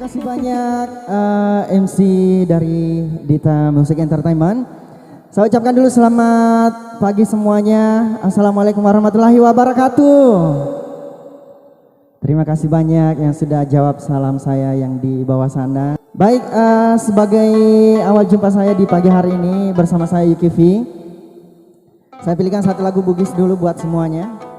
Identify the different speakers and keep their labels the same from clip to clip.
Speaker 1: kasih banyak MC dari Dita Music Entertainment. Saya ucapkan dulu selamat pagi semuanya. Assalamualaikum warahmatullahi wabarakatuh. Terima kasih banyak yang sudah jawab salam saya yang di bawah sana. Baik, sebagai awal jumpa saya di pagi hari ini bersama saya Yuki V. Saya pilihkan satu lagu Bugis dulu buat semuanya.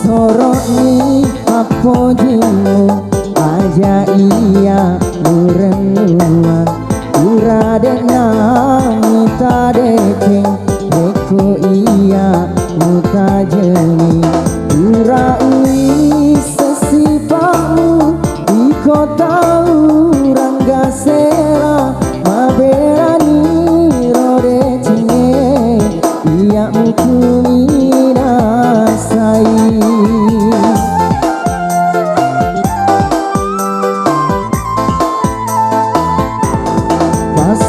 Speaker 1: Soroni apojimu aja iya urenua uradena mita deceng eko iya muta jeni ura ui sesipamu di kota urangga sela maberani rode cinge iya mukumi nasai.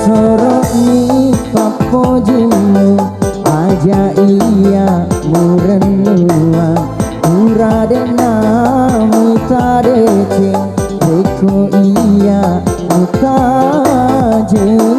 Speaker 1: Soroni papojimu aja iya murenua uradena muta deceng eko iya muta jeni.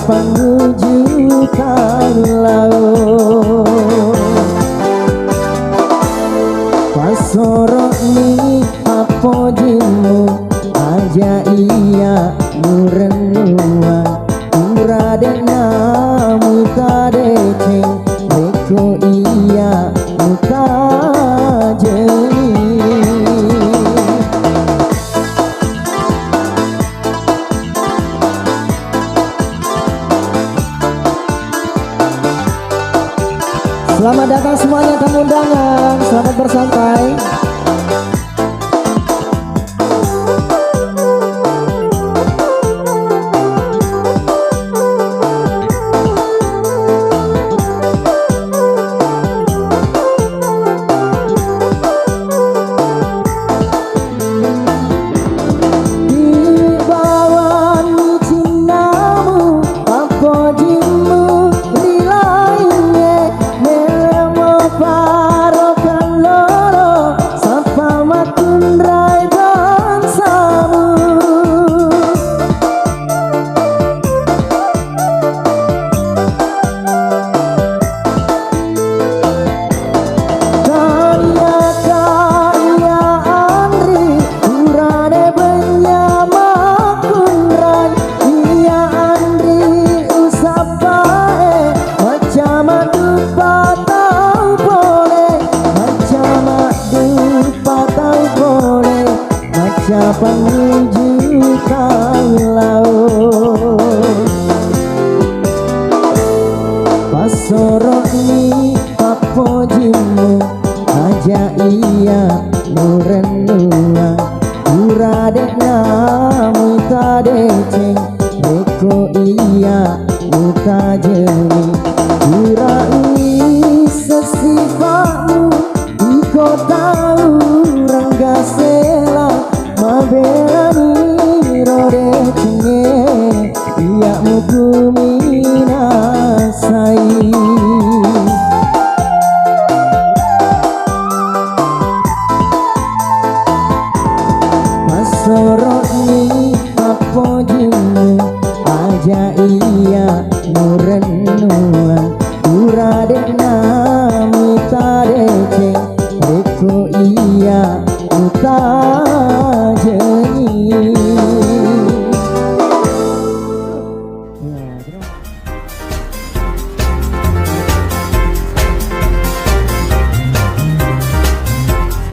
Speaker 1: Menuju kalau pasoroni apojimu aja iya murenua uradena muta deceng eko iya muta jeni. Selamat datang semuanya tamu undangan, selamat bersantai. Paro kan loro sapa menunjukkan laut. Pasorok ni